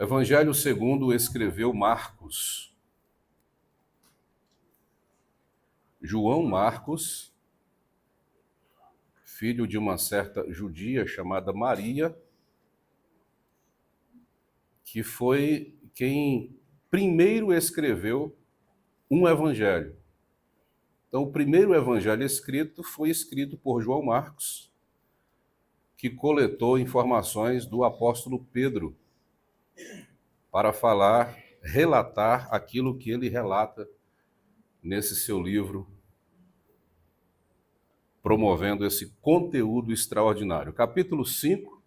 Evangelho segundo escreveu Marcos. João Marcos, filho de uma certa judia chamada Maria, que foi quem primeiro escreveu um evangelho. Então, o primeiro evangelho escrito foi escrito por João Marcos, que coletou informações do apóstolo Pedro para relatar aquilo que ele relata nesse seu livro, promovendo esse conteúdo extraordinário. Capítulo 5,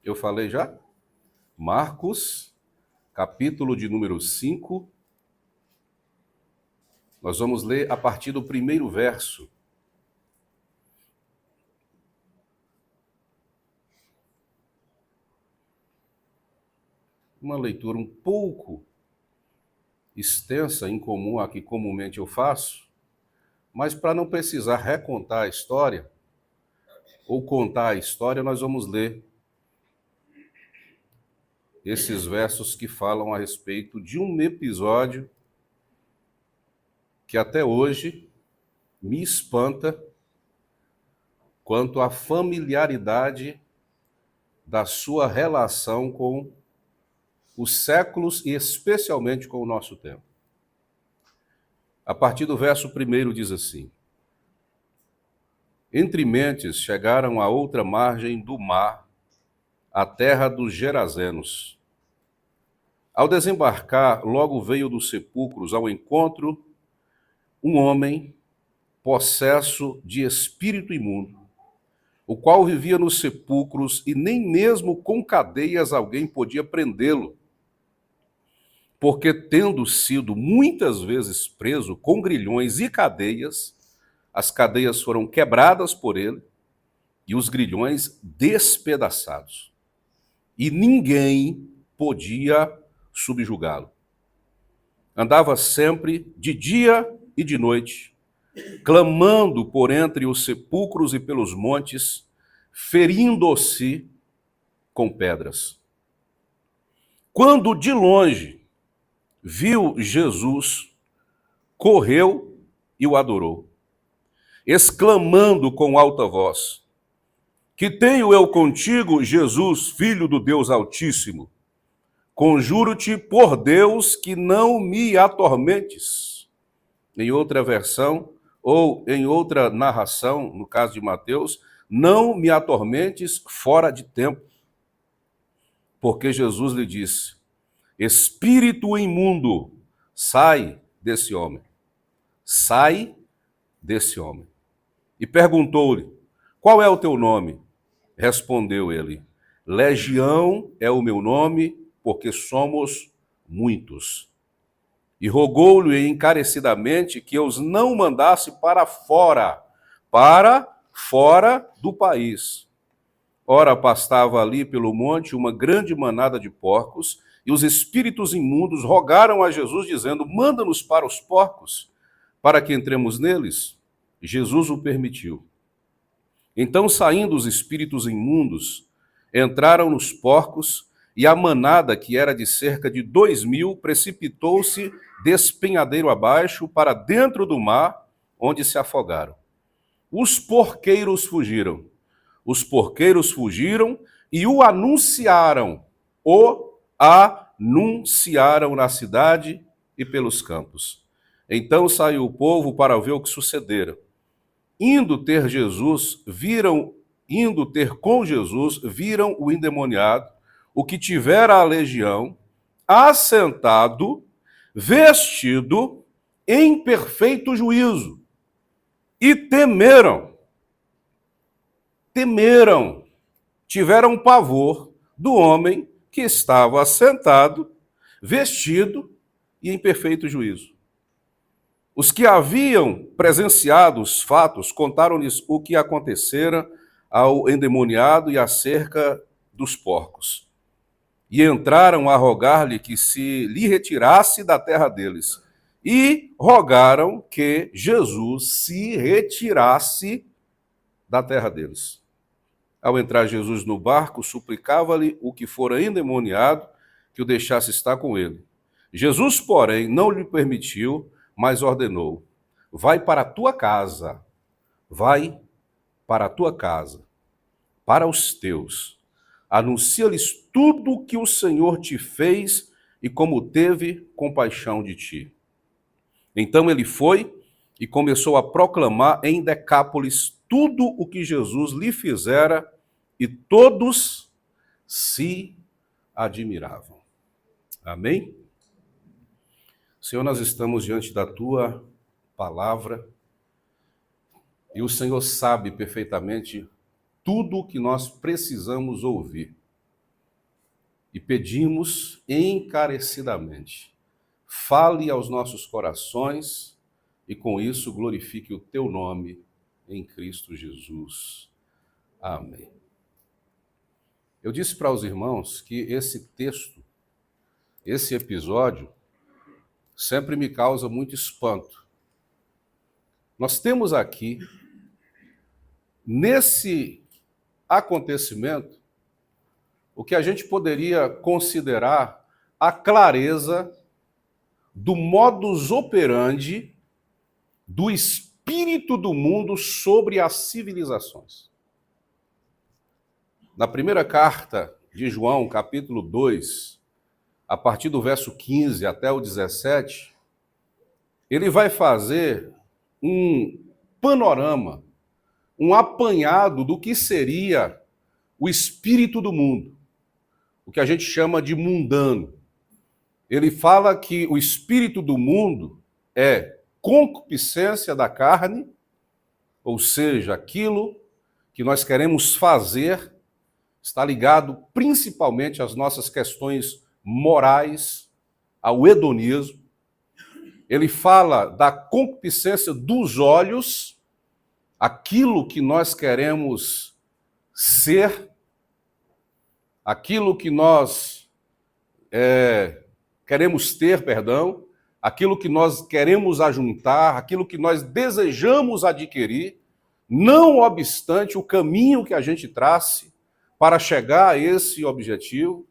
eu falei já? Marcos, capítulo de número 5. Nós vamos ler a partir do primeiro verso. Uma leitura um pouco extensa, incomum a que comumente eu faço, mas para não precisar recontar a história, ou contar a história, nós vamos ler esses versos que falam a respeito de um episódio que até hoje me espanta quanto à familiaridade da sua relação com os séculos e especialmente com o nosso tempo. A partir do verso 1 diz assim: Entre mentes chegaram à outra margem do mar, a terra dos Gerazenos. Ao desembarcar, logo veio dos sepulcros ao encontro um homem possesso de espírito imundo, o qual vivia nos sepulcros e nem mesmo com cadeias alguém podia prendê-lo, porque tendo sido muitas vezes preso com grilhões e cadeias, as cadeias foram quebradas por ele e os grilhões despedaçados. E ninguém podia subjugá-lo. Andava sempre de dia e de noite, clamando por entre os sepulcros e pelos montes, ferindo-se com pedras. Quando de longe viu Jesus, correu e o adorou, exclamando com alta voz: Que tenho eu contigo, Jesus, Filho do Deus Altíssimo? Conjuro-te por Deus que não me atormentes. Em outra versão, ou em outra narração, no caso de Mateus, não me atormentes fora de tempo. Porque Jesus lhe disse: Espírito imundo, sai desse homem. Sai desse homem. E perguntou-lhe: Qual é o teu nome? Respondeu ele: Legião é o meu nome, porque somos muitos. E rogou-lhe encarecidamente que os não mandasse para fora do país. Ora, pastava ali pelo monte uma grande manada de porcos, e os espíritos imundos rogaram a Jesus, dizendo: Manda-nos para os porcos, para que entremos neles. Jesus o permitiu. Então, saindo os espíritos imundos, entraram nos porcos, e a manada, que era de cerca de 2.000, precipitou-se despenhadeiro abaixo para dentro do mar, onde se afogaram. Os porqueiros fugiram e o anunciaram na cidade e pelos campos. Então saiu o povo para ver o que sucedera. Indo ter com Jesus, viram o endemoniado, o que tivera a legião, assentado, vestido, em perfeito juízo. E temeram, tiveram pavor do homem que estava assentado, vestido e em perfeito juízo. Os que haviam presenciado os fatos contaram-lhes o que acontecera ao endemoniado e acerca dos porcos. E entraram a rogar-lhe que se lhe retirasse da terra deles. E rogaram que Jesus se retirasse da terra deles. Ao entrar Jesus no barco, suplicava-lhe o que fora endemoniado que o deixasse estar com ele. Jesus, porém, não lhe permitiu, mas ordenou: vai para a tua casa, vai para a tua casa, para os teus. Anuncia-lhes tudo o que o Senhor te fez e como teve compaixão de ti. Então ele foi e começou a proclamar em Decápolis tudo o que Jesus lhe fizera, e todos se admiravam. Amém? Senhor, nós estamos diante da tua palavra e o Senhor sabe perfeitamente tudo o que nós precisamos ouvir. E pedimos encarecidamente: fale aos nossos corações e com isso glorifique o teu nome em Cristo Jesus. Amém. Eu disse para os irmãos que esse texto, esse episódio, sempre me causa muito espanto. Nós temos aqui, nesse acontecimento, o que a gente poderia considerar a clareza do modus operandi do espírito do mundo sobre as civilizações. Na primeira carta de João, capítulo 2, a partir do verso 15 até o 17, ele vai fazer um panorama, um apanhado do que seria o espírito do mundo, o que a gente chama de mundano. Ele fala que o espírito do mundo é concupiscência da carne, ou seja, aquilo que nós queremos fazer está ligado principalmente às nossas questões morais, ao hedonismo. Ele fala da concupiscência dos olhos, aquilo que nós queremos ser, aquilo que nós queremos ter, aquilo que nós queremos ajuntar, aquilo que nós desejamos adquirir, não obstante o caminho que a gente trace para chegar a esse objetivo,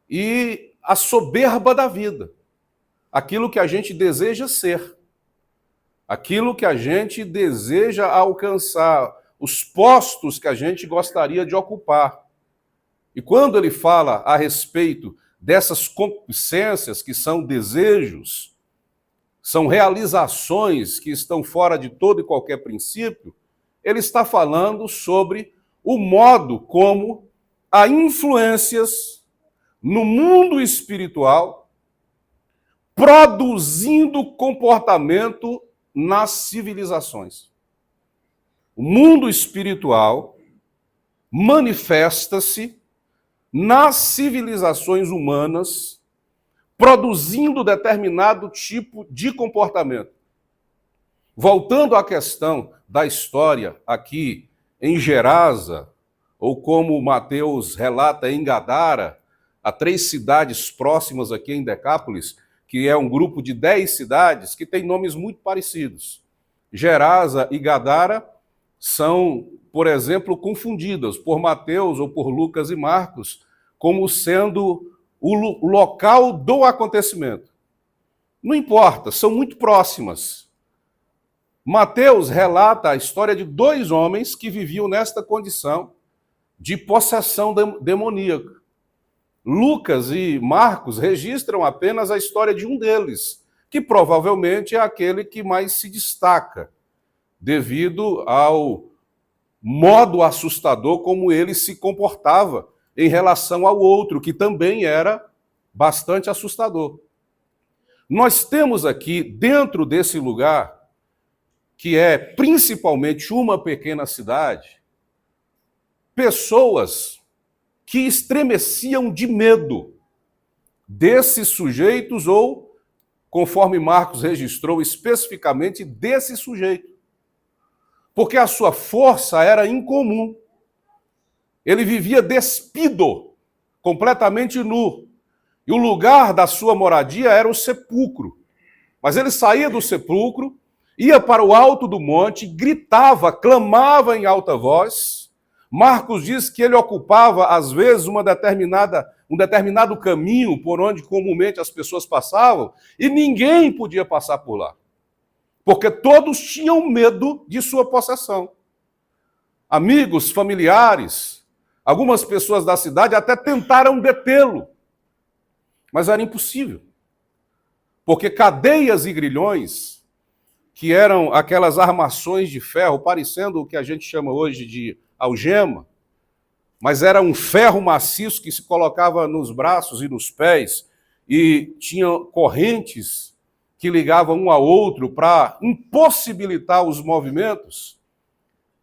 e a soberba da vida, aquilo que a gente deseja ser, aquilo que a gente deseja alcançar, os postos que a gente gostaria de ocupar. E quando ele fala a respeito dessas concupiscências, que são desejos, são realizações que estão fora de todo e qualquer princípio, ele está falando sobre o modo como há influências no mundo espiritual produzindo comportamento nas civilizações. O mundo espiritual manifesta-se nas civilizações humanas, produzindo determinado tipo de comportamento. Voltando à questão da história aqui em Gerasa, ou como Mateus relata em Gadara, há 3 cidades próximas aqui em Decápolis, que é um grupo de 10 cidades que tem nomes muito parecidos. Gerasa e Gadara são, por exemplo, confundidas por Mateus ou por Lucas e Marcos como sendo o local do acontecimento. Não importa, são muito próximas. Mateus relata a história de 2 homens que viviam nesta condição de possessão demoníaca. Lucas e Marcos registram apenas a história de um deles, que provavelmente é aquele que mais se destaca, devido ao modo assustador como ele se comportava em relação ao outro, que também era bastante assustador. Nós temos aqui, dentro desse lugar, que é principalmente uma pequena cidade, pessoas que estremeciam de medo desses sujeitos ou, conforme Marcos registrou, especificamente desse sujeito. Porque a sua força era incomum. Ele vivia despido, completamente nu. E o lugar da sua moradia era o sepulcro. Mas ele saía do sepulcro, ia para o alto do monte, gritava, clamava em alta voz, Marcos diz que ele ocupava, às vezes, um determinado caminho por onde comumente as pessoas passavam, e ninguém podia passar por lá, porque todos tinham medo de sua possessão. Amigos, familiares, algumas pessoas da cidade até tentaram detê-lo, mas era impossível, porque cadeias e grilhões, que eram aquelas armações de ferro, parecendo o que a gente chama hoje de algema, mas era um ferro maciço que se colocava nos braços e nos pés, e tinha correntes que ligavam um ao outro para impossibilitar os movimentos.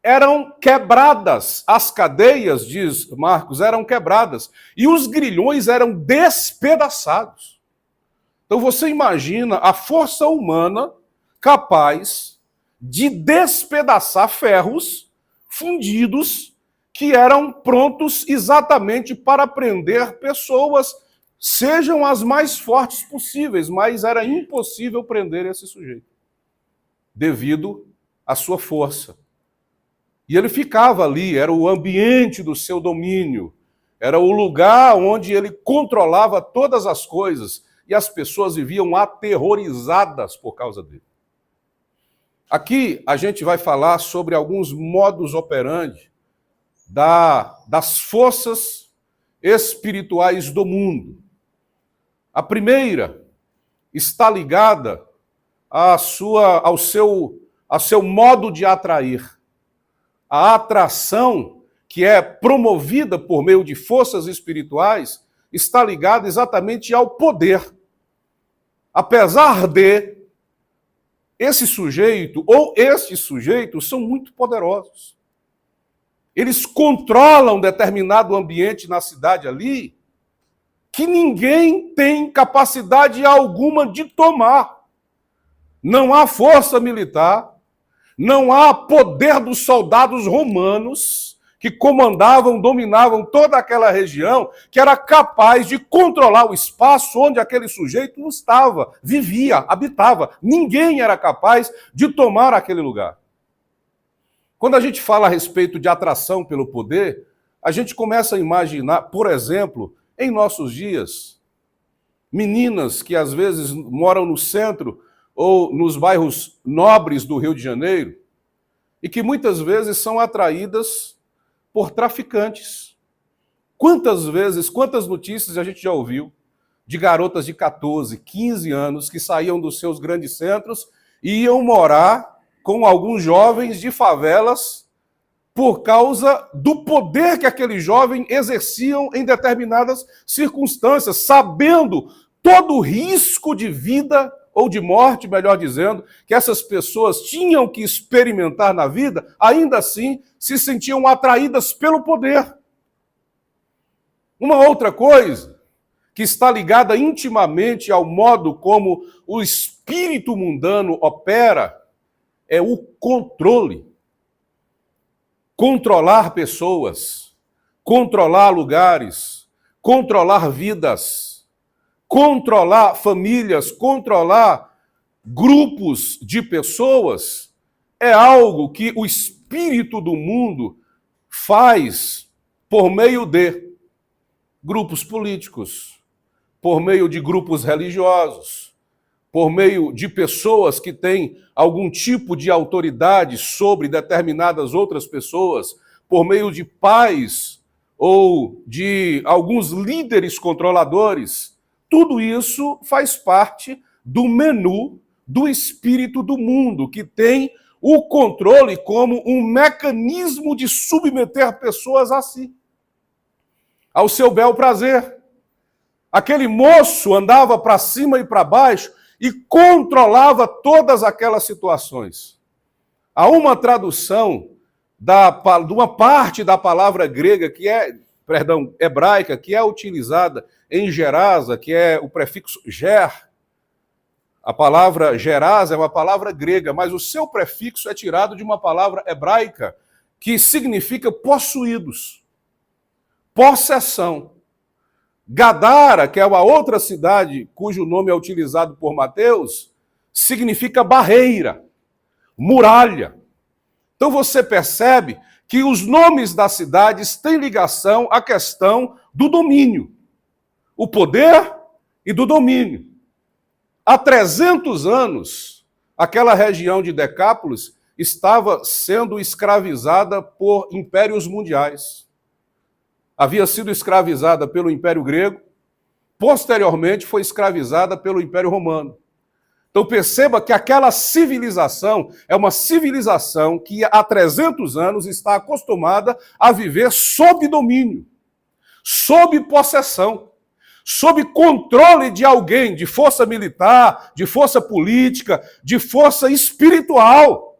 Eram quebradas, as cadeias, diz Marcos, eram quebradas, e os grilhões eram despedaçados. Então você imagina a força humana capaz de despedaçar ferros fundidos que eram prontos exatamente para prender pessoas, sejam as mais fortes possíveis, mas era impossível prender esse sujeito, devido à sua força. E ele ficava ali, era o ambiente do seu domínio, era o lugar onde ele controlava todas as coisas, e as pessoas viviam aterrorizadas por causa dele. Aqui a gente vai falar sobre alguns modus operandi das forças espirituais do mundo. A primeira está ligada ao seu modo de atrair. A atração que é promovida por meio de forças espirituais está ligada exatamente ao poder. Apesar de esse sujeito ou estes sujeitos são muito poderosos. Eles controlam determinado ambiente na cidade ali que ninguém tem capacidade alguma de tomar. Não há força militar, não há poder dos soldados romanos que comandavam, dominavam toda aquela região, que era capaz de controlar o espaço onde aquele sujeito estava, vivia, habitava. Ninguém era capaz de tomar aquele lugar. Quando a gente fala a respeito de atração pelo poder, a gente começa a imaginar, por exemplo, em nossos dias, meninas que às vezes moram no centro ou nos bairros nobres do Rio de Janeiro e que muitas vezes são atraídas por traficantes. Quantas notícias a gente já ouviu de garotas de 14, 15 anos que saíam dos seus grandes centros e iam morar com alguns jovens de favelas por causa do poder que aqueles jovens exerciam em determinadas circunstâncias, sabendo todo o risco de vida ou de morte, melhor dizendo, que essas pessoas tinham que experimentar na vida, ainda assim se sentiam atraídas pelo poder. Uma outra coisa que está ligada intimamente ao modo como o espírito mundano opera é o controle. Controlar pessoas, controlar lugares, controlar vidas, controlar famílias, controlar grupos de pessoas, é algo que o espírito do mundo faz por meio de grupos políticos, por meio de grupos religiosos, por meio de pessoas que têm algum tipo de autoridade sobre determinadas outras pessoas, por meio de pais ou de alguns líderes controladores. Tudo isso faz parte do menu do espírito do mundo, que tem o controle como um mecanismo de submeter pessoas a si, ao seu bel prazer. Aquele moço andava para cima e para baixo e controlava todas aquelas situações. Há uma tradução de uma parte da palavra grega hebraica, que é utilizada em Gerasa, que é o prefixo ger. A palavra gerasa é uma palavra grega, mas o seu prefixo é tirado de uma palavra hebraica que significa possuídos, possessão. Gadara, que é uma outra cidade cujo nome é utilizado por Mateus, significa barreira, muralha. Então você percebe que os nomes das cidades têm ligação à questão do domínio, o poder e do domínio. Há 300 anos, aquela região de Decápolis estava sendo escravizada por impérios mundiais. Havia sido escravizada pelo Império Grego, posteriormente foi escravizada pelo Império Romano. Então perceba que aquela civilização é uma civilização que há 300 anos está acostumada a viver sob domínio, sob possessão, sob controle de alguém, de força militar, de força política, de força espiritual.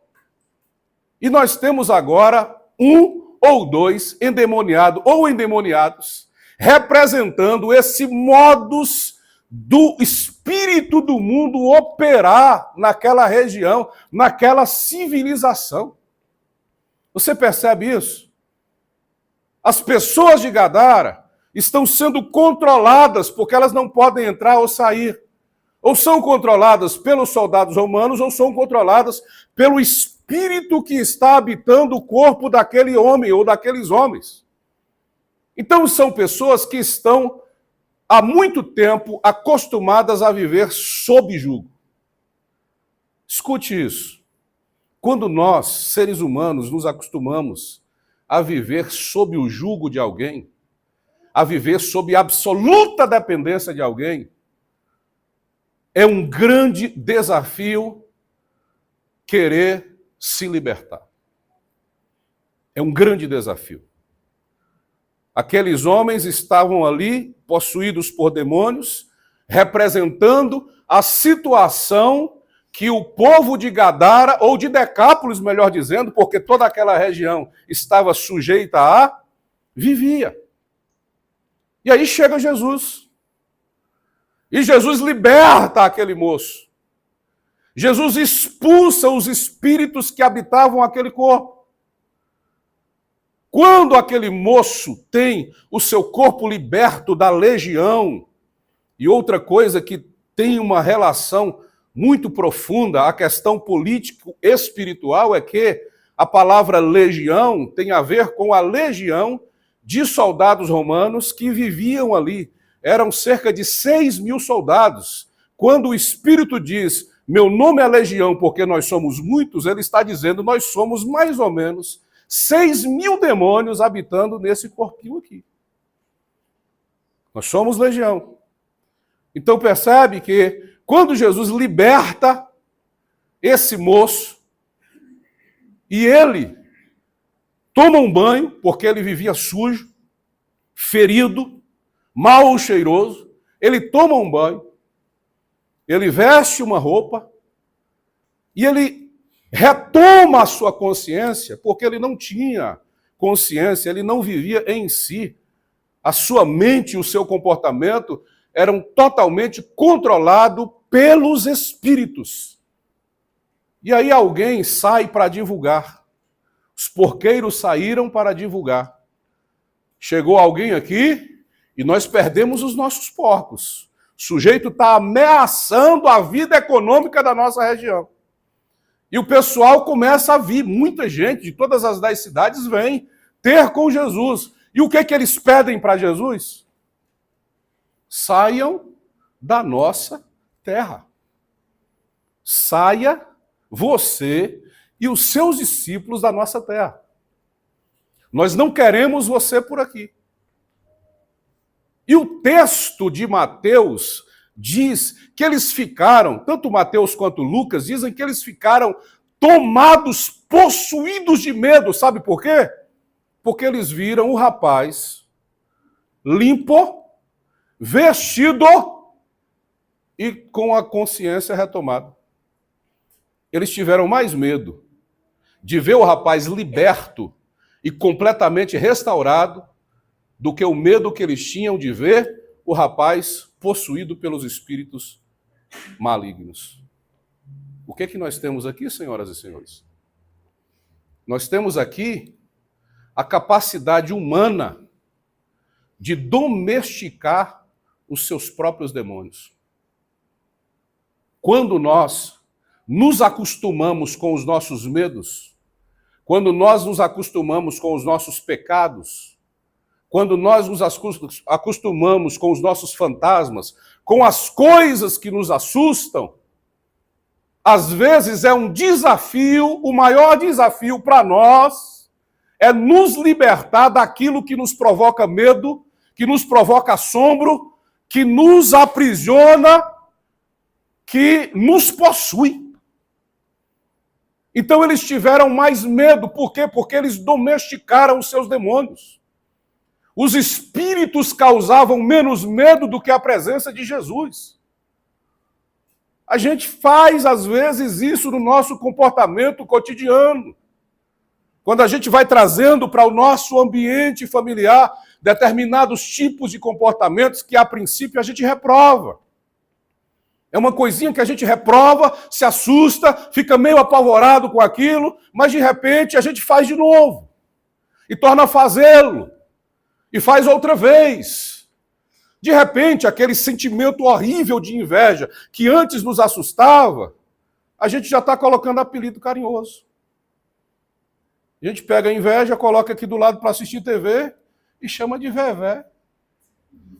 E nós temos agora um ou dois endemoniados ou endemoniados representando esse modus do espírito do mundo operar naquela região, naquela civilização. Você percebe isso? As pessoas de Gadara estão sendo controladas porque elas não podem entrar ou sair. Ou são controladas pelos soldados romanos ou são controladas pelo espírito que está habitando o corpo daquele homem ou daqueles homens. Então são pessoas que estão há muito tempo acostumadas a viver sob jugo. Escute isso. Quando nós, seres humanos, nos acostumamos a viver sob o jugo de alguém, a viver sob absoluta dependência de alguém, é um grande desafio querer se libertar. É um grande desafio. Aqueles homens estavam ali, possuídos por demônios, representando a situação que o povo de Gadara, ou de Decápolis, melhor dizendo, porque toda aquela região estava sujeita a, vivia. E aí chega Jesus. E Jesus liberta aquele moço. Jesus expulsa os espíritos que habitavam aquele corpo. Quando aquele moço tem o seu corpo liberto da legião, e outra coisa que tem uma relação muito profunda, a questão político-espiritual, é que a palavra legião tem a ver com a legião de soldados romanos que viviam ali. Eram cerca de 6.000 soldados. Quando o Espírito diz, meu nome é legião porque nós somos muitos, ele está dizendo, nós somos mais ou menos 6.000 demônios habitando nesse corpinho aqui. Nós somos legião. Então percebe que quando Jesus liberta esse moço e ele toma um banho, porque ele vivia sujo, ferido, mal cheiroso, ele toma um banho, ele veste uma roupa e ele retoma a sua consciência, porque ele não tinha consciência, ele não vivia em si. A sua mente e o seu comportamento eram totalmente controlados pelos espíritos. E aí alguém sai para divulgar. Os porqueiros saíram para divulgar. Chegou alguém aqui e nós perdemos os nossos porcos. O sujeito está ameaçando a vida econômica da nossa região. E o pessoal começa a vir, muita gente de todas as 10 cidades vem ter com Jesus. E o que eles pedem para Jesus? Saiam da nossa terra. Saia você e os seus discípulos da nossa terra. Nós não queremos você por aqui. E o texto de Mateus diz que eles ficaram, tanto Mateus quanto Lucas, dizem que eles ficaram tomados, possuídos de medo. Sabe por quê? Porque eles viram o rapaz limpo, vestido e com a consciência retomada. Eles tiveram mais medo de ver o rapaz liberto e completamente restaurado do que o medo que eles tinham de ver o rapaz possuído pelos espíritos malignos. O que é que nós temos aqui, senhoras e senhores? Nós temos aqui a capacidade humana de domesticar os seus próprios demônios. Quando nós nos acostumamos com os nossos medos, quando nós nos acostumamos com os nossos pecados, quando nós nos acostumamos com os nossos fantasmas, com as coisas que nos assustam, às vezes é um desafio, o maior desafio para nós é nos libertar daquilo que nos provoca medo, que nos provoca assombro, que nos aprisiona, que nos possui. Então eles tiveram mais medo, por quê? Porque eles domesticaram os seus demônios. Os espíritos causavam menos medo do que a presença de Jesus. A gente faz, às vezes, isso no nosso comportamento cotidiano. Quando a gente vai trazendo para o nosso ambiente familiar determinados tipos de comportamentos que, a princípio, a gente reprova. É uma coisinha que a gente reprova, se assusta, fica meio apavorado com aquilo, mas, de repente, a gente faz de novo. E torna a fazê-lo. E faz outra vez. De repente, aquele sentimento horrível de inveja que antes nos assustava, a gente já está colocando apelido carinhoso. A gente pega a inveja, coloca aqui do lado para assistir TV e chama de Vevé.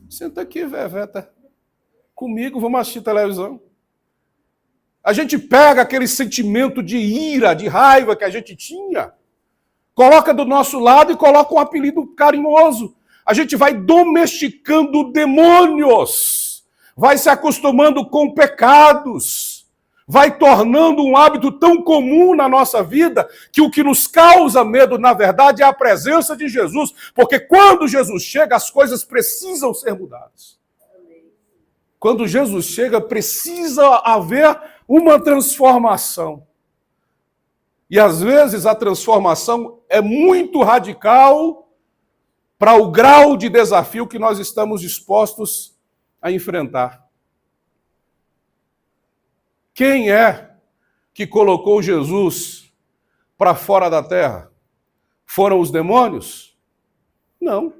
Senta aqui, Vevé, tá comigo, vamos assistir televisão. A gente pega aquele sentimento de ira, de raiva que a gente tinha, coloca do nosso lado e coloca um apelido carinhoso. A gente vai domesticando demônios, vai se acostumando com pecados, vai tornando um hábito tão comum na nossa vida que o que nos causa medo, na verdade, é a presença de Jesus, porque quando Jesus chega, as coisas precisam ser mudadas. Quando Jesus chega, precisa haver uma transformação. E às vezes a transformação é muito radical para o grau de desafio que nós estamos dispostos a enfrentar. Quem é que colocou Jesus para fora da terra? Foram os demônios? Não.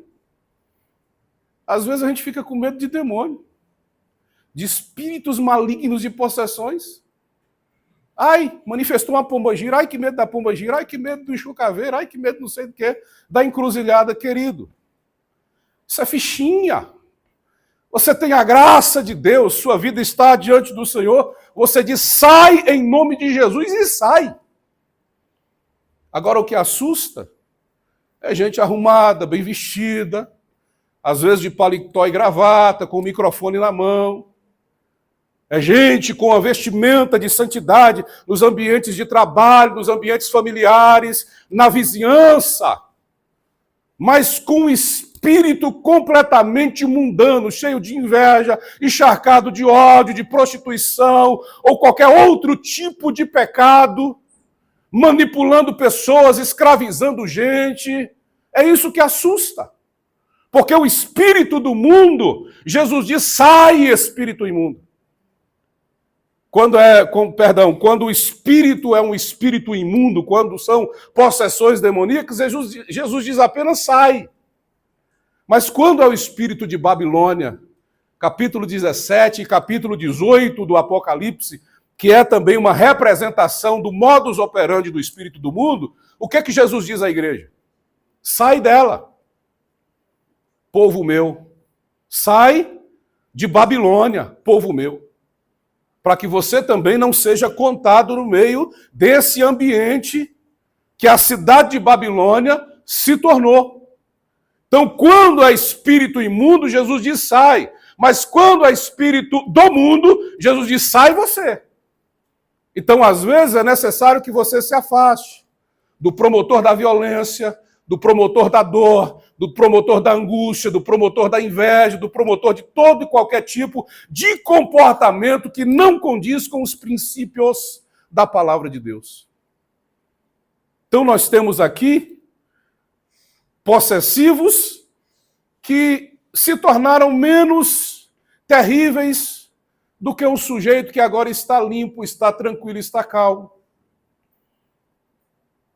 Às vezes a gente fica com medo de demônio, de espíritos malignos, de possessões. Ai, manifestou uma pombagira, ai que medo da pombagira, ai que medo do enxucaveiro, ai que medo não sei do que, da encruzilhada, querido. Isso é fichinha. Você tem a graça de Deus, sua vida está diante do Senhor, você diz, sai em nome de Jesus e sai. Agora o que assusta é gente arrumada, bem vestida, às vezes de paletó e gravata, com o microfone na mão. É gente com a vestimenta de santidade nos ambientes de trabalho, nos ambientes familiares, na vizinhança, mas com o espírito completamente mundano, cheio de inveja, encharcado de ódio, de prostituição, ou qualquer outro tipo de pecado, manipulando pessoas, escravizando gente. É isso que assusta. Porque o espírito do mundo, Jesus diz, sai, espírito imundo. Quando o espírito é um espírito imundo, quando são possessões demoníacas, Jesus diz apenas sai. Mas quando é o espírito de Babilônia, capítulo 17 e capítulo 18 do Apocalipse, que é também uma representação do modus operandi do espírito do mundo, o que é que Jesus diz à igreja? Sai dela, povo meu. Sai de Babilônia, povo meu. Para que você também não seja contado no meio desse ambiente que a cidade de Babilônia se tornou. Então, quando é espírito imundo, Jesus diz sai. Mas quando é espírito do mundo, Jesus diz sai você. Então, às vezes, é necessário que você se afaste do promotor da violência, do promotor da dor, do promotor da angústia, do promotor da inveja, do promotor de todo e qualquer tipo de comportamento que não condiz com os princípios da palavra de Deus. Então nós temos aqui possessivos que se tornaram menos terríveis do que um sujeito que agora está limpo, está tranquilo, está calmo.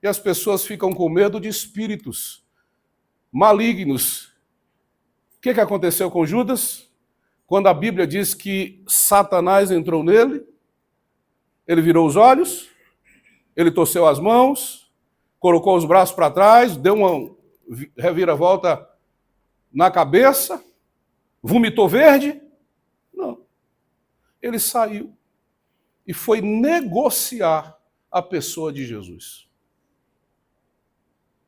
E as pessoas ficam com medo de espíritos malignos. O que aconteceu com Judas? Quando a Bíblia diz que Satanás entrou nele, ele virou os olhos, ele torceu as mãos, colocou os braços para trás, deu uma reviravolta na cabeça, vomitou verde? Não. Ele saiu e foi negociar a pessoa de Jesus.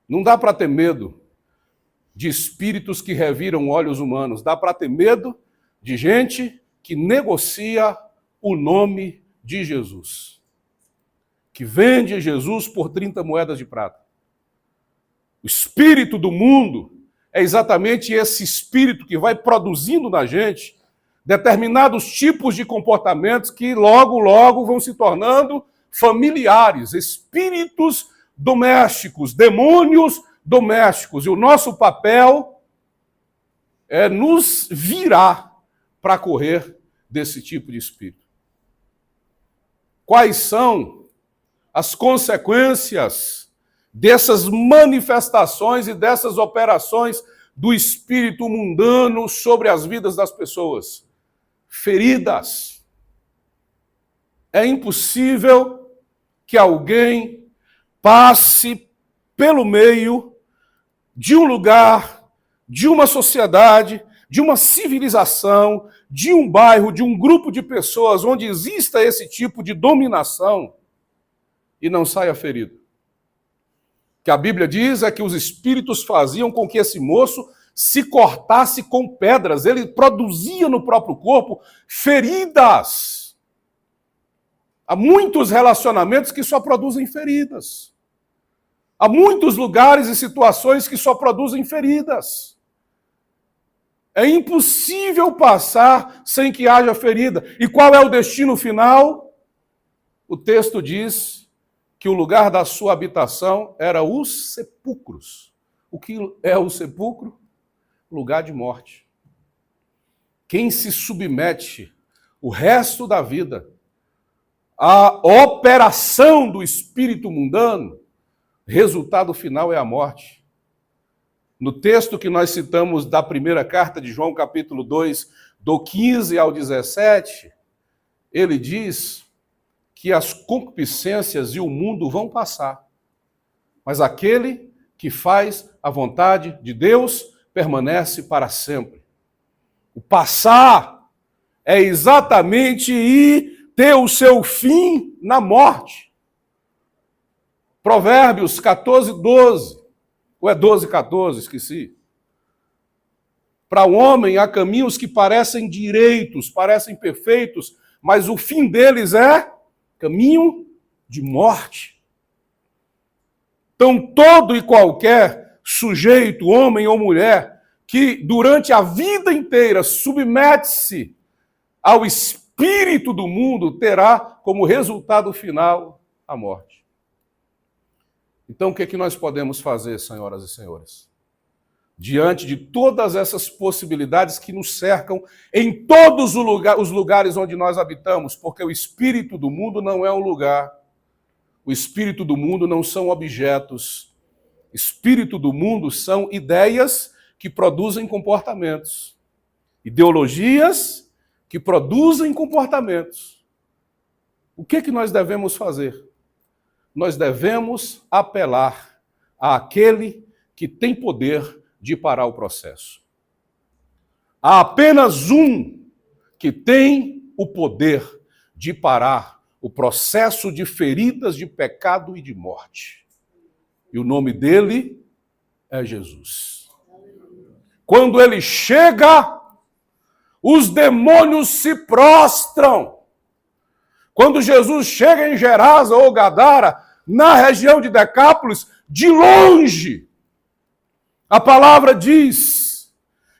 Não dá para ter medo de espíritos que reviram olhos humanos, dá para ter medo de gente que negocia o nome de Jesus, que vende Jesus por 30 moedas de prata. O espírito do mundo é exatamente esse espírito que vai produzindo na gente determinados tipos de comportamentos que logo, logo vão se tornando familiares, espíritos domésticos, demônios domésticos. E o nosso papel é nos virar para correr desse tipo de espírito. Quais são as consequências dessas manifestações e dessas operações do espírito mundano sobre as vidas das pessoas? Feridas. É impossível que alguém passe pelo meio de um lugar, de uma sociedade, de uma civilização, de um bairro, de um grupo de pessoas onde exista esse tipo de dominação e não saia ferido. O que a Bíblia diz é que os espíritos faziam com que esse moço se cortasse com pedras. Ele produzia no próprio corpo feridas. Há muitos relacionamentos que só produzem feridas. Há muitos lugares e situações que só produzem feridas. É impossível passar sem que haja ferida. E qual é o destino final? O texto diz que o lugar da sua habitação era os sepulcros. O que é o sepulcro? Lugar de morte. Quem se submete o resto da vida à operação do espírito mundano, resultado final é a morte. No texto que nós citamos da primeira carta de João, capítulo 2, do 15 ao 17, ele diz que as concupiscências e o mundo vão passar, mas aquele que faz a vontade de Deus permanece para sempre. O passar é exatamente ir ter o seu fim na morte. Provérbios 14, 12. Ou é 12, 14, esqueci. Para o homem há caminhos que parecem direitos, parecem perfeitos, mas o fim deles é caminho de morte. Então, todo e qualquer sujeito, homem ou mulher, que durante a vida inteira submete-se ao espírito do mundo, terá como resultado final a morte. Então, o que é que nós podemos fazer, senhoras e senhores? Diante de todas essas possibilidades que nos cercam em todos os lugares onde nós habitamos, porque o espírito do mundo não é um lugar, o espírito do mundo não são objetos, o espírito do mundo são ideias que produzem comportamentos, ideologias que produzem comportamentos. O que é que nós devemos fazer? Nós devemos apelar àquele que tem poder de parar o processo. Há apenas um que tem o poder de parar o processo de feridas, de pecado e de morte. E o nome dele é Jesus. Quando ele chega, os demônios se prostram. Quando Jesus chega em Gerasa ou Gadara, na região de Decápolis, de longe, a palavra diz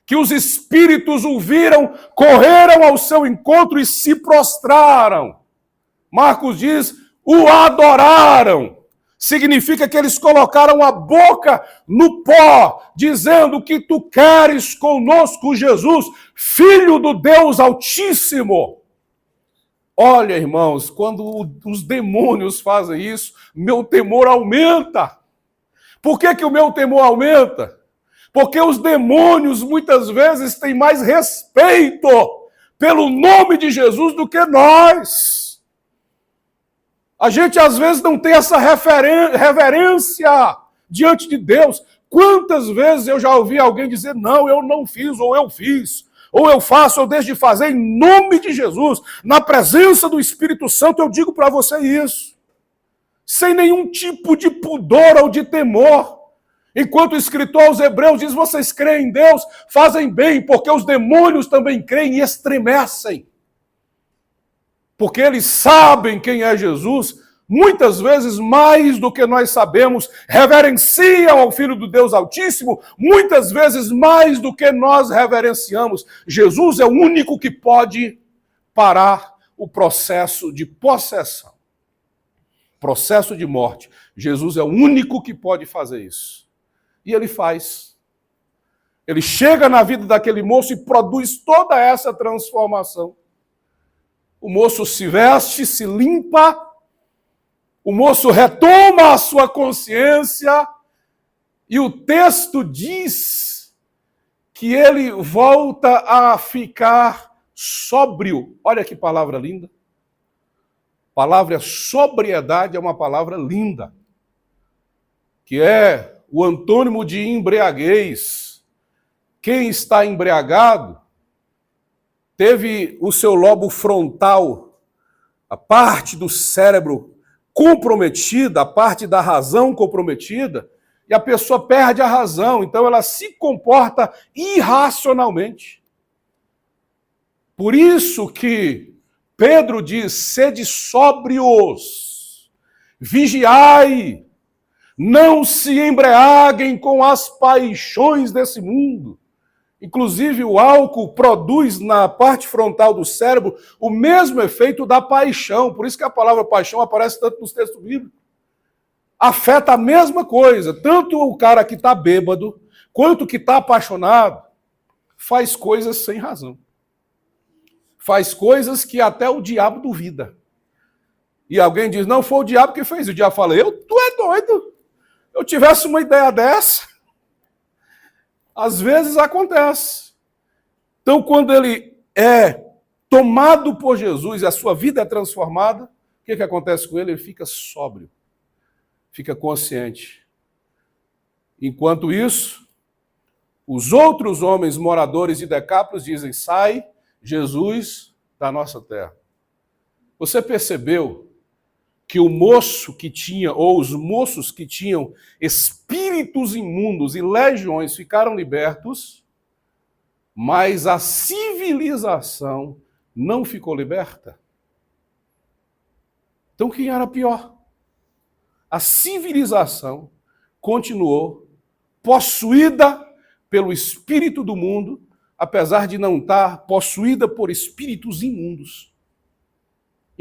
que os espíritos o viram, correram ao seu encontro e se prostraram. Marcos diz, o adoraram. Significa que eles colocaram a boca no pó, dizendo: o que tu queres conosco, Jesus, Filho do Deus Altíssimo. Olha, irmãos, quando os demônios fazem isso, meu temor aumenta. Por que o meu temor aumenta? Porque os demônios muitas vezes têm mais respeito pelo nome de Jesus do que nós. A gente às vezes não tem essa reverência diante de Deus. Quantas vezes eu já ouvi alguém dizer, não, eu não fiz, ou eu fiz, ou eu faço, ou deixo de fazer, em nome de Jesus. Na presença do Espírito Santo eu digo para você isso. Sem nenhum tipo de pudor ou de temor. Enquanto o escritor aos Hebreus diz, vocês creem em Deus, fazem bem, porque os demônios também creem e estremecem. Porque eles sabem quem é Jesus, muitas vezes mais do que nós sabemos, reverenciam ao Filho do Deus Altíssimo, muitas vezes mais do que nós reverenciamos. Jesus é o único que pode parar o processo de possessão, processo de morte. Jesus é o único que pode fazer isso. E ele faz. Ele chega na vida daquele moço e produz toda essa transformação. O moço se veste, se limpa, o moço retoma a sua consciência e o texto diz que ele volta a ficar sóbrio. Olha que palavra linda. A palavra sobriedade é uma palavra linda, que é o antônimo de embriaguez. Quem está embriagado teve o seu lobo frontal, a parte do cérebro comprometida, a parte da razão comprometida, e a pessoa perde a razão, então ela se comporta irracionalmente. Por isso que Pedro diz, sede sóbrios, vigiai, não se embriaguem com as paixões desse mundo. Inclusive, o álcool produz na parte frontal do cérebro o mesmo efeito da paixão. Por isso que a palavra paixão aparece tanto nos textos bíblicos. Afeta a mesma coisa. Tanto o cara que está bêbado, quanto o que está apaixonado, faz coisas sem razão. Faz coisas que até o diabo duvida. E alguém diz, não, foi o diabo que fez. O diabo fala, tu é doido. Eu tivesse uma ideia dessa... Às vezes acontece. Então, quando ele é tomado por Jesus e a sua vida é transformada, o que acontece com ele? Ele fica sóbrio, fica consciente. Enquanto isso, os outros homens moradores de Decápolis dizem, sai, Jesus, da nossa terra. Você percebeu que o moço que tinha, ou os moços que tinham espíritos imundos e legiões ficaram libertos, mas a civilização não ficou liberta? Então quem era pior? A civilização continuou possuída pelo espírito do mundo, apesar de não estar possuída por espíritos imundos.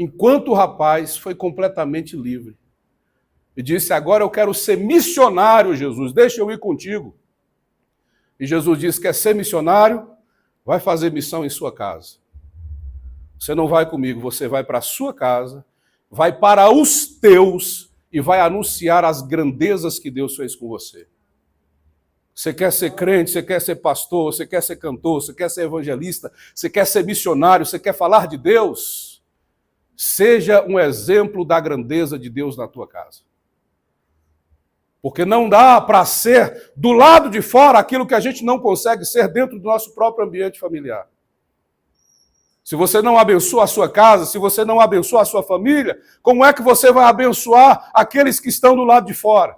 Enquanto o rapaz foi completamente livre. E disse, agora eu quero ser missionário, Jesus, deixa eu ir contigo. E Jesus disse, quer ser missionário? Vai fazer missão em sua casa. Você não vai comigo, você vai para a sua casa, vai para os teus e vai anunciar as grandezas que Deus fez com você. Você quer ser crente, você quer ser pastor, você quer ser cantor, você quer ser evangelista, você quer ser missionário, você quer falar de Deus? Seja um exemplo da grandeza de Deus na tua casa. Porque não dá para ser do lado de fora aquilo que a gente não consegue ser dentro do nosso próprio ambiente familiar. Se você não abençoa a sua casa, se você não abençoa a sua família, como é que você vai abençoar aqueles que estão do lado de fora?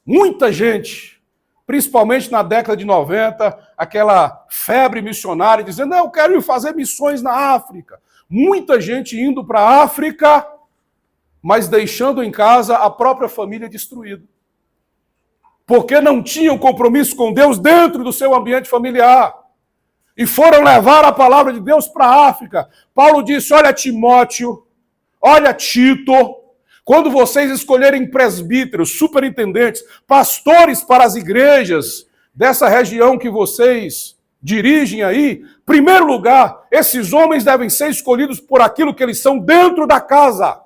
Muita gente, principalmente na década de 90, aquela febre missionária, dizendo, eu quero ir fazer missões na África. Muita gente indo para a África, mas deixando em casa a própria família destruída. Porque não tinham compromisso com Deus dentro do seu ambiente familiar. E foram levar a palavra de Deus para a África. Paulo disse, olha Timóteo, olha Tito, quando vocês escolherem presbíteros, superintendentes, pastores para as igrejas dessa região que vocês dirigem aí, em primeiro lugar, esses homens devem ser escolhidos por aquilo que eles são dentro da casa.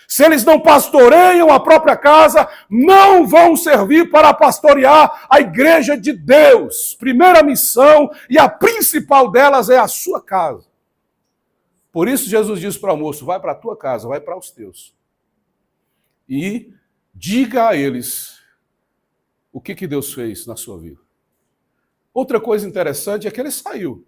Se eles não pastoreiam a própria casa, não vão servir para pastorear a igreja de Deus. Primeira missão e a principal delas é a sua casa. Por isso Jesus disse para o moço, vai para a tua casa, vai para os teus. E diga a eles o que Deus fez na sua vida. Outra coisa interessante é que ele saiu.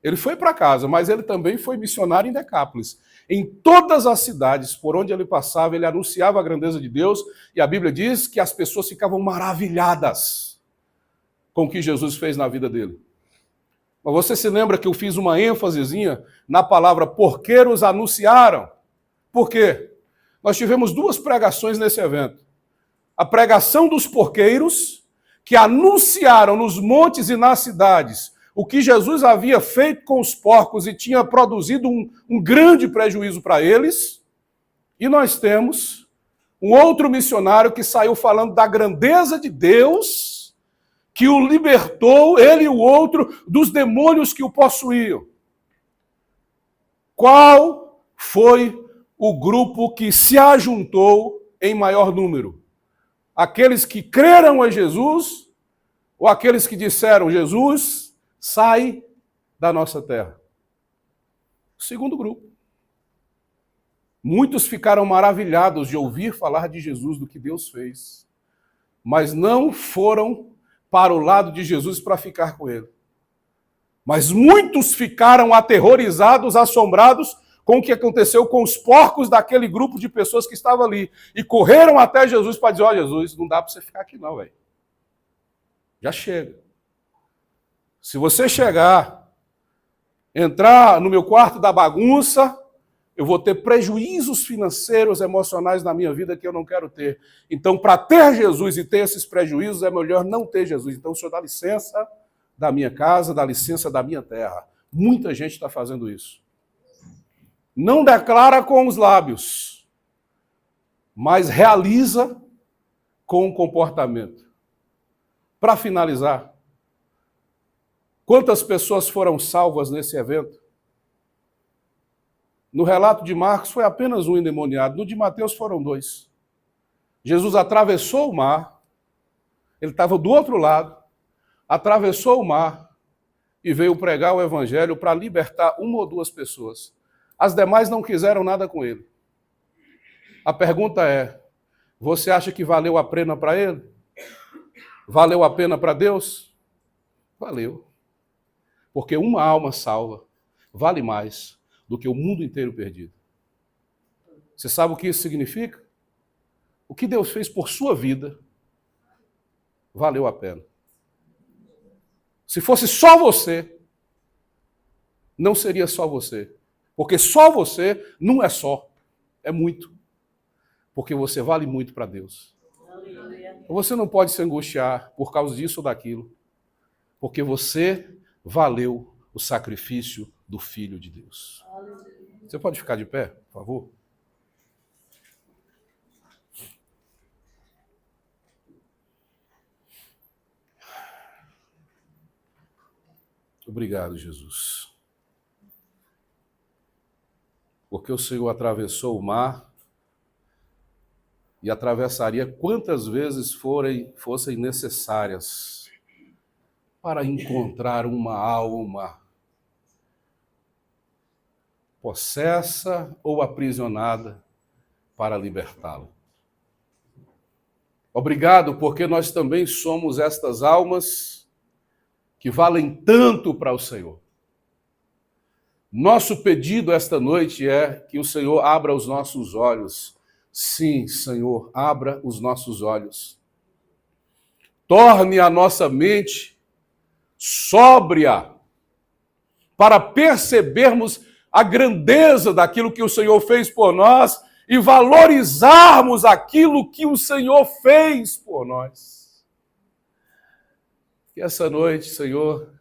Ele foi para casa, mas ele também foi missionário em Decápolis. Em todas as cidades por onde ele passava, ele anunciava a grandeza de Deus, e a Bíblia diz que as pessoas ficavam maravilhadas com o que Jesus fez na vida dele. Mas você se lembra que eu fiz uma ênfasezinha na palavra porqueiros anunciaram? Por quê? Nós tivemos 2 pregações nesse evento. A pregação dos porqueiros, que anunciaram nos montes e nas cidades o que Jesus havia feito com os porcos e tinha produzido um grande prejuízo para eles. E nós temos um outro missionário que saiu falando da grandeza de Deus, que o libertou, ele e o outro, dos demônios que o possuíam. Qual foi o grupo que se ajuntou em maior número? Aqueles que creram em Jesus ou aqueles que disseram, Jesus, sai da nossa terra? O segundo grupo. Muitos ficaram maravilhados de ouvir falar de Jesus, do que Deus fez, mas não foram para o lado de Jesus para ficar com ele. Mas muitos ficaram aterrorizados, assombrados com o que aconteceu com os porcos daquele grupo de pessoas que estava ali. E correram até Jesus para dizer, ó, Jesus, não dá para você ficar aqui não, velho. Já chega. Se você chegar, entrar no meu quarto da bagunça, eu vou ter prejuízos financeiros, emocionais na minha vida que eu não quero ter. Então, para ter Jesus e ter esses prejuízos, é melhor não ter Jesus. Então, o Senhor dá licença da minha casa, dá licença da minha terra. Muita gente está fazendo isso. Não declara com os lábios, mas realiza com o comportamento. Para finalizar, quantas pessoas foram salvas nesse evento? No relato de Marcos foi apenas um endemoniado, no de Mateus foram 2. Jesus atravessou o mar, ele estava do outro lado, atravessou o mar e veio pregar o evangelho para libertar 1 ou 2 pessoas. As demais não quiseram nada com ele. A pergunta é, você acha que valeu a pena para ele? Valeu a pena para Deus? Valeu. Porque uma alma salva vale mais do que o mundo inteiro perdido. Você sabe o que isso significa? O que Deus fez por sua vida valeu a pena. Se fosse só você, não seria só você. Porque só você não é só, é muito. Porque você vale muito para Deus. Você não pode se angustiar por causa disso ou daquilo, porque você valeu o sacrifício do Filho de Deus. Você pode ficar de pé, por favor? Obrigado, Jesus. Porque o Senhor atravessou o mar e atravessaria quantas vezes fossem necessárias para encontrar uma alma possessa ou aprisionada para libertá-la. Obrigado, porque nós também somos estas almas que valem tanto para o Senhor. Nosso pedido esta noite é que o Senhor abra os nossos olhos. Sim, Senhor, abra os nossos olhos. Torne a nossa mente sóbria para percebermos a grandeza daquilo que o Senhor fez por nós e valorizarmos aquilo que o Senhor fez por nós. Que essa noite, Senhor,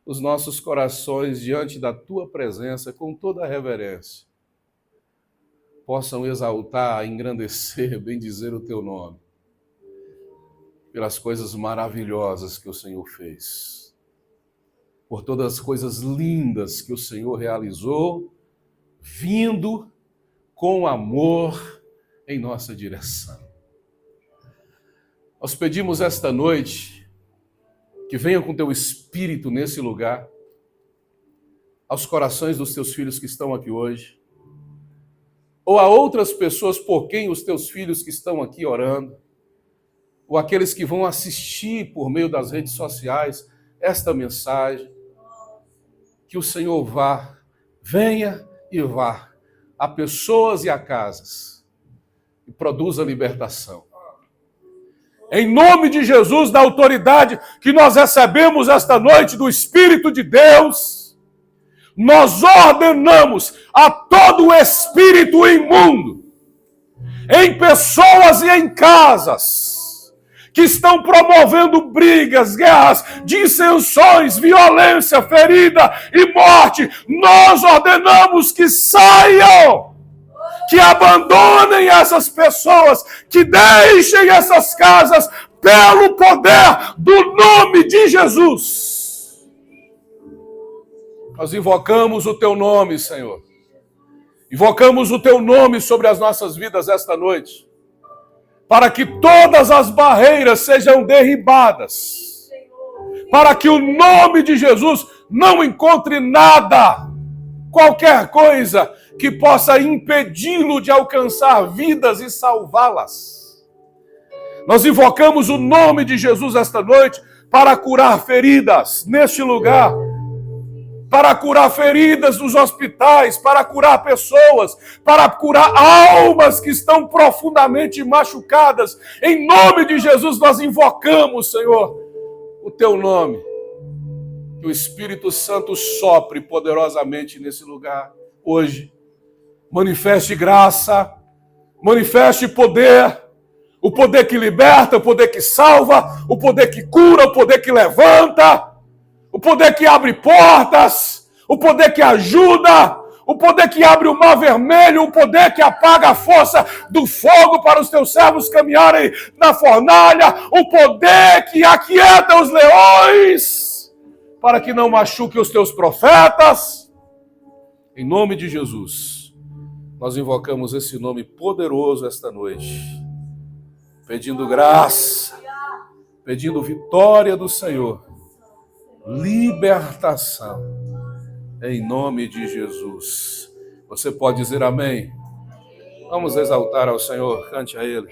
os nossos corações diante da Tua presença, com toda a reverência, possam exaltar, engrandecer, bendizer o Teu nome, pelas coisas maravilhosas que o Senhor fez, por todas as coisas lindas que o Senhor realizou, vindo com amor em nossa direção. Nós pedimos esta noite que venha com Teu Espírito nesse lugar, aos corações dos teus filhos que estão aqui hoje, ou a outras pessoas por quem os teus filhos que estão aqui orando, ou aqueles que vão assistir por meio das redes sociais esta mensagem, que o Senhor venha e vá a pessoas e a casas e produza libertação. Em nome de Jesus, da autoridade que nós recebemos esta noite do Espírito de Deus, nós ordenamos a todo espírito imundo, em pessoas e em casas, que estão promovendo brigas, guerras, dissensões, violência, ferida e morte, nós ordenamos que saiam, que abandonem essas pessoas, que deixem essas casas pelo poder do nome de Jesus. Nós invocamos o teu nome, Senhor. Invocamos o teu nome sobre as nossas vidas esta noite, para que todas as barreiras sejam derribadas, para que o nome de Jesus não encontre nada, qualquer coisa que possa impedi-lo de alcançar vidas e salvá-las. Nós invocamos o nome de Jesus esta noite para curar feridas neste lugar, para curar feridas nos hospitais, para curar pessoas, para curar almas que estão profundamente machucadas. Em nome de Jesus nós invocamos, Senhor, o teu nome. Que o Espírito Santo sopre poderosamente nesse lugar hoje. Manifeste graça, manifeste poder, o poder que liberta, o poder que salva, o poder que cura, o poder que levanta, o poder que abre portas, o poder que ajuda, o poder que abre o mar vermelho, o poder que apaga a força do fogo para os teus servos caminharem na fornalha, o poder que aquieta os leões para que não machuque os teus profetas. Em nome de Jesus, nós invocamos esse nome poderoso esta noite, pedindo graça, pedindo vitória do Senhor, libertação, em nome de Jesus. Você pode dizer amém? Vamos exaltar ao Senhor, cante a Ele.